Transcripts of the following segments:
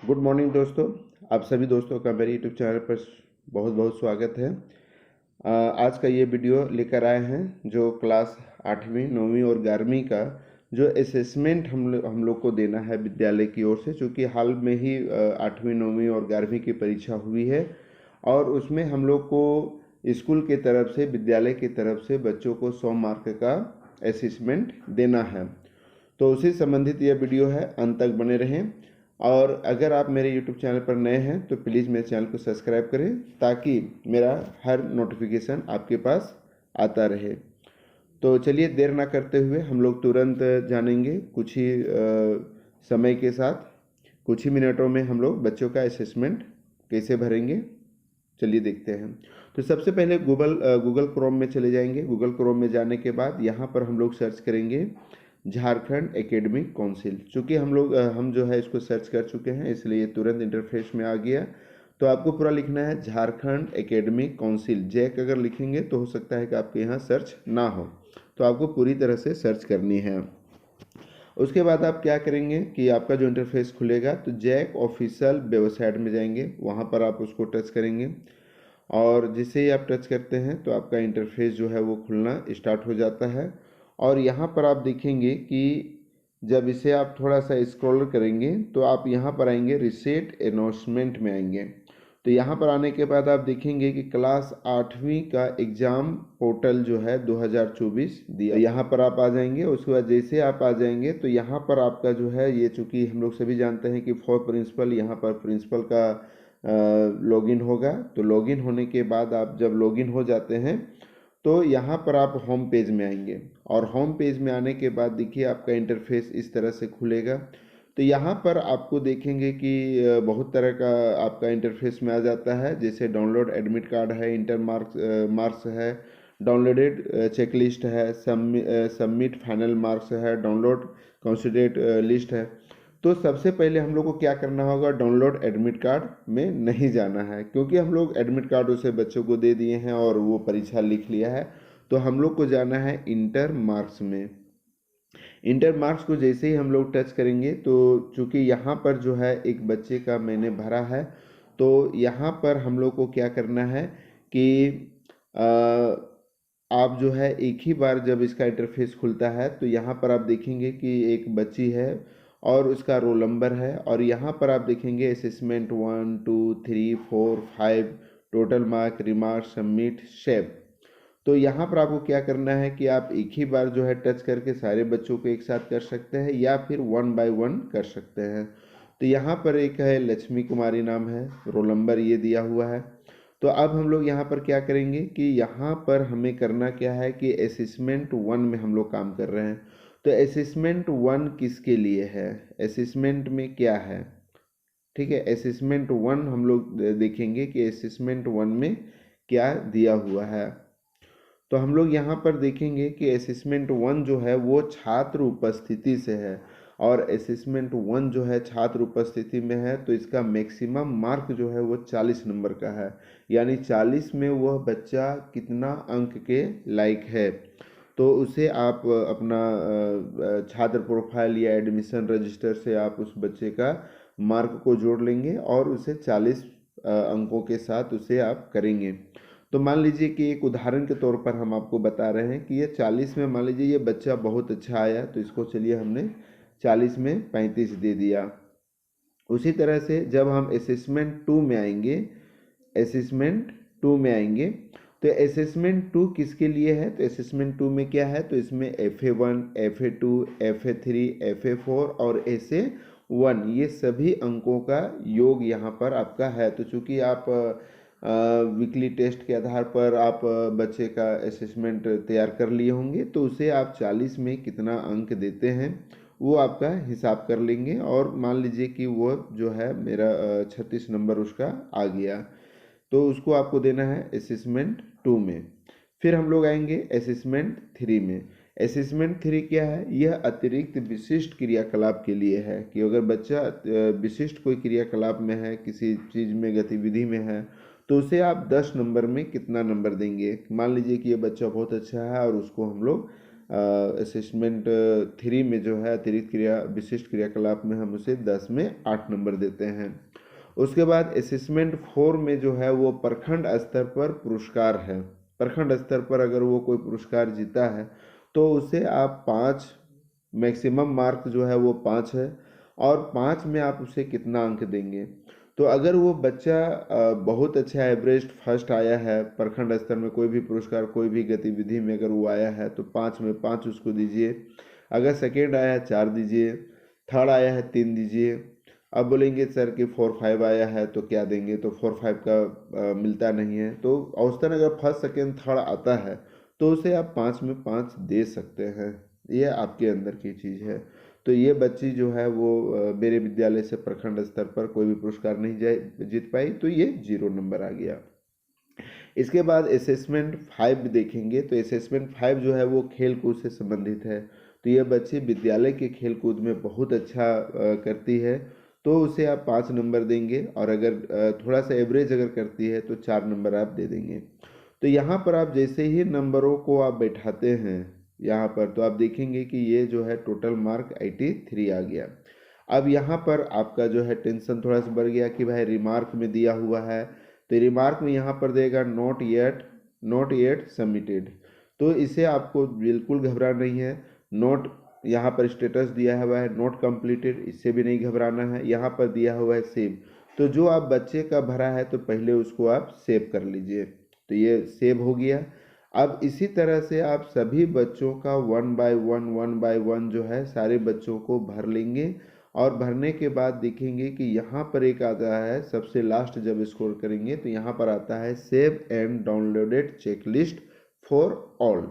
Good morning दोस्तों। आप सभी दोस्तों का मेरे यूट्यूब चैनल पर बहुत बहुत स्वागत है। आज का ये वीडियो लेकर आए हैं जो क्लास 8वीं 9वीं और 11वीं का जो असेसमेंट हम लोग को देना है विद्यालय की ओर से, चूँकि हाल में ही 8वीं 9वीं और 11वीं की परीक्षा हुई है और उसमें हम लोग को स्कूल के तरफ से, विद्यालय की तरफ से बच्चों को 100 मार्क का असेसमेंट देना है। तो उसी संबंधित यह वीडियो है, अंत तक बने रहें। और अगर आप मेरे यूट्यूब चैनल पर नए हैं तो प्लीज़ मेरे चैनल को सब्सक्राइब करें ताकि मेरा हर नोटिफिकेशन आपके पास आता रहे। तो चलिए देर ना करते हुए हम लोग तुरंत जानेंगे कुछ ही समय के साथ, कुछ ही मिनटों में हम लोग बच्चों का असेसमेंट कैसे भरेंगे। चलिए देखते हैं। तो सबसे पहले गूगल क्रोम में चले जाएंगे। गूगल क्रोम में जाने के बाद यहाँ पर हम लोग सर्च करेंगे झारखंड एकेडमिक काउंसिल। चूँकि हम जो है इसको सर्च कर चुके हैं इसलिए तुरंत इंटरफेस में आ गया। तो आपको पूरा लिखना है झारखंड एकेडमिक काउंसिल। जैक अगर लिखेंगे तो हो सकता है कि आपके यहाँ सर्च ना हो, तो आपको पूरी तरह से सर्च करनी है। उसके बाद आप क्या करेंगे कि आपका जो इंटरफेस खुलेगा तो जैक ऑफिशियल वेबसाइट में जाएंगे, वहाँ पर आप उसको टच करेंगे और जिसे ही आप टच करते हैं तो आपका इंटरफेस जो है वो खुलना स्टार्ट हो जाता है। और यहाँ पर आप देखेंगे कि जब इसे आप थोड़ा सा स्क्रॉल करेंगे तो आप यहाँ पर आएंगे, रिसेट अनाउंसमेंट में आएंगे। तो यहाँ पर आने के बाद आप देखेंगे कि क्लास 8वीं का एग्ज़ाम पोर्टल जो है 2024 दिया, यहाँ पर आप आ जाएंगे। उसके बाद जैसे आप आ जाएंगे तो यहाँ पर आपका जो है ये, चूँकि हम लोग सभी जानते हैं कि फॉर प्रिंसिपल, यहाँ पर प्रिंसिपल का लॉगिन होगा। तो लॉगिन होने के बाद आप जब लॉगिन हो जाते हैं तो यहाँ पर आप होम पेज में आएंगे और होम पेज में आने के बाद देखिए आपका इंटरफेस इस तरह से खुलेगा। तो यहाँ पर आपको देखेंगे कि बहुत तरह का आपका इंटरफेस में आ जाता है, जैसे डाउनलोड एडमिट कार्ड है, इंटर मार्क्स है, डाउनलोडेड चेकलिस्ट है, सबमिट फाइनल मार्क्स है, डाउनलोड कंसिडरेट लिस्ट है। तो सबसे पहले हम लोग को क्या करना होगा, डाउनलोड एडमिट कार्ड में नहीं जाना है, क्योंकि हम लोग एडमिट कार्ड उसे बच्चों को दे दिए हैं और वो परीक्षा लिख लिया है। तो हम लोग को जाना है इंटर मार्क्स में। इंटर मार्क्स को जैसे ही हम लोग टच करेंगे तो चूँकि यहाँ पर जो है एक बच्चे का मैंने भरा है, तो यहाँ पर हम लोग को क्या करना है कि आप जो है एक ही बार जब इसका इंटरफेस खुलता है तो यहाँ पर आप देखेंगे कि एक बच्ची है और उसका रोल नंबर है और यहाँ पर आप देखेंगे assessment 1 2 3 4 5 total mark, remark, submit, shape. तो यहाँ पर आपको क्या करना है कि आप एक ही बार जो है टच करके सारे बच्चों को एक साथ कर सकते हैं या फिर 1 बाय 1 कर सकते हैं। तो यहाँ पर एक है लक्ष्मी कुमारी नाम है, रोल नंबर ये दिया हुआ है। तो अब हम लोग यहाँ पर क्या करेंगे कि यहाँ पर हमें करना क्या है कि असेसमेंट 1 में हम लोग काम कर रहे हैं। तो असेसमेंट 1 किसके लिए है, असेसमेंट में क्या है, ठीक है। असेसमेंट 1 हम लोग देखेंगे कि असेसमेंट 1 में क्या दिया हुआ है। तो हम लोग यहाँ पर देखेंगे कि असेसमेंट 1 जो है वो छात्र उपस्थिति से है और असेसमेंट 1 जो है छात्र उपस्थिति में है तो इसका मैक्सिमम मार्क जो है वो 40 नंबर का है, यानी 40 में वह बच्चा कितना अंक के लायक है। तो उसे आप अपना छात्र प्रोफाइल या एडमिशन रजिस्टर से आप उस बच्चे का मार्क को जोड़ लेंगे और उसे 40 अंकों के साथ उसे आप करेंगे। तो मान लीजिए कि एक उदाहरण के तौर पर हम आपको बता रहे हैं कि ये 40 में, मान लीजिए ये बच्चा बहुत अच्छा आया तो इसको चलिए हमने 40 में 35 दे दिया। उसी तरह से जब हम असेसमेंट 2 में आएंगे, असेसमेंट 2 में आएंगे तो असेसमेंट 2 किसके लिए है, तो असेसमेंट 2 में क्या है, तो इसमें FA1, FA2, FA3, FA4 और SA1 ये सभी अंकों का योग यहाँ पर आपका है। तो चूँकि आप वीकली टेस्ट के आधार पर आप बच्चे का असेसमेंट तैयार कर लिए होंगे तो उसे आप 40 में कितना अंक देते हैं वो आपका हिसाब कर लेंगे और मान लीजिए कि वो जो है मेरा 36 नंबर उसका आ गया तो उसको आपको देना है असेसमेंट 2 में। फिर हम लोग आएंगे असेसमेंट 3 में। असेसमेंट 3 क्या है, यह अतिरिक्त विशिष्ट क्रियाकलाप के लिए है कि अगर बच्चा विशिष्ट कोई क्रियाकलाप में है, किसी चीज़ में, गतिविधि में है तो उसे आप 10 नंबर में कितना नंबर देंगे। मान लीजिए कि ये बच्चा बहुत अच्छा है और उसको हम लोग असेसमेंट 3 में जो है अतिरिक्त क्रिया विशिष्ट क्रियाकलाप में हम उसे 10 में 8 नंबर देते हैं। उसके बाद असेसमेंट 4 में जो है वो प्रखंड स्तर पर पुरस्कार है। प्रखंड स्तर पर अगर वो कोई पुरस्कार जीता है तो उसे आप 5 मैक्सिमम मार्क जो है वो 5 है, और 5 में आप उसे कितना अंक देंगे। तो अगर वो बच्चा बहुत अच्छा एवरेज फर्स्ट आया है, प्रखंड स्तर में कोई भी पुरस्कार कोई भी गतिविधि में अगर वो आया है तो 5 में 5 उसको दीजिए। अगर सेकेंड आया है 4 दीजिए, थर्ड आया है 3 दीजिए। अब बोलेंगे सर कि 4-5 आया है तो क्या देंगे, तो 4-5 का मिलता नहीं है। तो औसतन अगर फर्स्ट सेकेंड थर्ड आता है तो उसे आप 5 में 5 दे सकते हैं। ये आपके अंदर की चीज़ है। तो ये बच्ची जो है वो मेरे विद्यालय से प्रखंड स्तर पर कोई भी पुरस्कार नहीं जीत पाई, तो ये 0 नंबर आ गया। इसके बाद असेसमेंट 5 देखेंगे तो असेसमेंट 5 जो है वो खेल कूद से संबंधित है। तो यह बच्ची विद्यालय के खेल कूद में बहुत अच्छा करती है, तो उसे आप 5 नंबर देंगे, और अगर थोड़ा सा एवरेज अगर करती है तो 4 नंबर आप दे देंगे। तो यहाँ पर आप जैसे ही नंबरों को आप बैठाते हैं यहाँ पर, तो आप देखेंगे कि ये जो है टोटल मार्क 83 आ गया। अब यहाँ पर आपका जो है टेंशन थोड़ा सा बढ़ गया कि भाई रिमार्क में दिया हुआ है, तो रिमार्क में यहाँ पर देगा नॉट येट सबमिटेड। तो इसे आपको बिल्कुल घबराना नहीं है। नोट यहाँ पर स्टेटस दिया हुआ है नोट कंप्लीटेड, इससे भी नहीं घबराना है। यहाँ पर दिया हुआ है सेव, तो जो आप बच्चे का भरा है तो पहले उसको आप सेव कर लीजिए। तो ये सेव हो गया। अब इसी तरह से आप सभी बच्चों का 1 बाय 1 जो है सारे बच्चों को भर लेंगे, और भरने के बाद देखेंगे कि यहाँ पर एक आता है सबसे लास्ट जब स्कोर करेंगे तो यहाँ पर आता है save and downloaded checklist for all.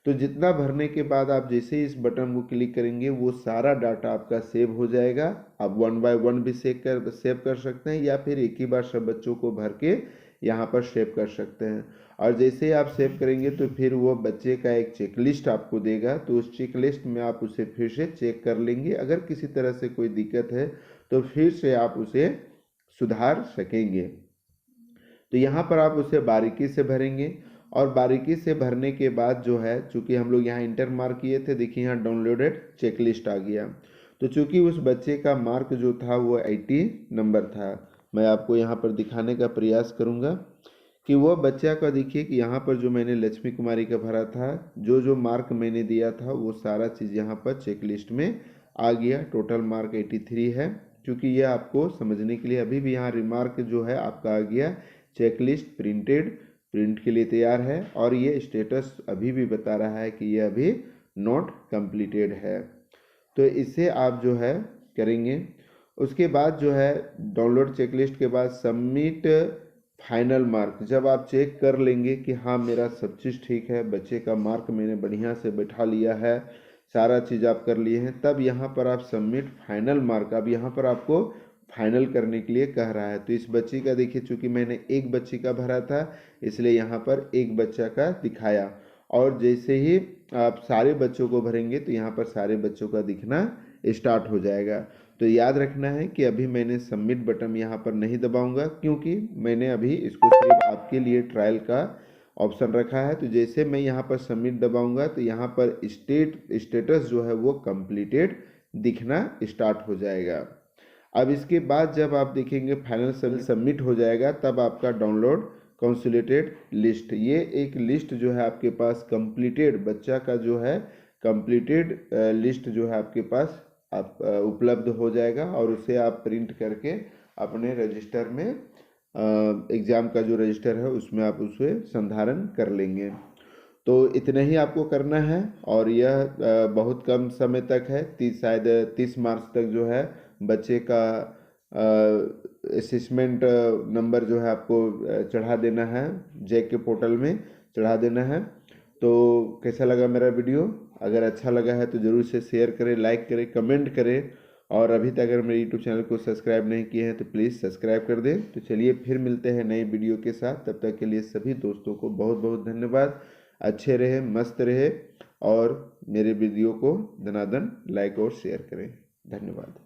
तो जितना भरने के बाद आप जैसे ही इस बटन को क्लिक करेंगे वो सारा डाटा आपका सेव हो जाएगा। आप 1 बाय 1 भी सेव कर सकते हैं, या फिर एक ही बार सब बच्चों को भर के यहाँ पर सेव कर सकते हैं। और जैसे ही आप सेव करेंगे तो फिर वो बच्चे का एक चेकलिस्ट आपको देगा, तो उस चेकलिस्ट में आप उसे फिर से चेक कर लेंगे। अगर किसी तरह से कोई दिक्कत है तो फिर से आप उसे सुधार सकेंगे। तो यहाँ पर आप उसे बारीकी से भरेंगे, और बारीकी से भरने के बाद जो है, चूँकि हम लोग यहाँ इंटर मार्क किए थे, देखिए यहाँ डाउनलोडेड चेकलिस्ट आ गया। तो चूँकि उस बच्चे का मार्क जो था वो 80 नंबर था, मैं आपको यहाँ पर दिखाने का प्रयास करूँगा कि वह बच्चा का देखिए कि यहाँ पर जो मैंने लक्ष्मी कुमारी का भरा था, जो मार्क मैंने दिया था वो सारा चीज़ यहाँ पर चेकलिस्ट में आ गया। टोटल मार्क 83 है। क्योंकि यह आपको समझने के लिए अभी भी यहाँ रिमार्क जो है आपका आ गया चेकलिस्ट प्रिंट के लिए तैयार है, और ये स्टेटस अभी भी बता रहा है कि यह अभी नॉट कंप्लीटेड है। तो इसे आप जो है करेंगे। उसके बाद जो है डाउनलोड चेकलिस्ट के बाद सबमिट फाइनल मार्क, जब आप चेक कर लेंगे कि हाँ मेरा सब चीज़ ठीक है, बच्चे का मार्क मैंने बढ़िया से बैठा लिया है, सारा चीज़ आप कर लिए हैं, तब यहाँ पर आप सबमिट फाइनल मार्क, अब यहाँ पर आपको फाइनल करने के लिए कह रहा है। तो इस बच्ची का देखिए, चूँकि मैंने एक बच्ची का भरा था इसलिए यहाँ पर एक बच्चा का दिखाया, और जैसे ही आप सारे बच्चों को भरेंगे तो यहाँ पर सारे बच्चों का दिखना स्टार्ट हो जाएगा। तो याद रखना है कि अभी मैंने सबमिट बटन यहाँ पर नहीं दबाऊंगा, क्योंकि मैंने अभी इसको सिर्फ आपके लिए ट्रायल का ऑप्शन रखा है। तो जैसे मैं यहाँ पर सबमिट दबाऊंगा तो यहाँ पर स्टेटस जो है वो कंप्लीटेड दिखना स्टार्ट हो जाएगा। अब इसके बाद जब आप देखेंगे फाइनल सबमिट हो जाएगा, तब आपका डाउनलोड कंसोलिडेटेड लिस्ट, ये एक लिस्ट जो है आपके पास कंप्लीटेड बच्चा का जो है कंप्लीटेड लिस्ट जो है आपके पास आप उपलब्ध हो जाएगा, और उसे आप प्रिंट करके अपने रजिस्टर में एग्ज़ाम का जो रजिस्टर है उसमें आप उसे संधारण कर लेंगे। तो इतना ही आपको करना है, और यह बहुत कम समय तक है, शायद 30 मार्च तक जो है बच्चे का असेसमेंट नंबर जो है आपको चढ़ा देना है, जैक के पोर्टल में चढ़ा देना है। तो कैसा लगा मेरा वीडियो? अगर अच्छा लगा है तो ज़रूर से शेयर करें, लाइक करें, कमेंट करें, और अभी तक अगर मेरे यूट्यूब चैनल को सब्सक्राइब नहीं किए हैं तो प्लीज़ सब्सक्राइब कर दें। तो चलिए फिर मिलते हैं नई वीडियो के साथ, तब तक के लिए सभी दोस्तों को बहुत बहुत धन्यवाद। अच्छे रहे, मस्त रहे, और मेरे वीडियो को दनादन लाइक और शेयर करें। धन्यवाद।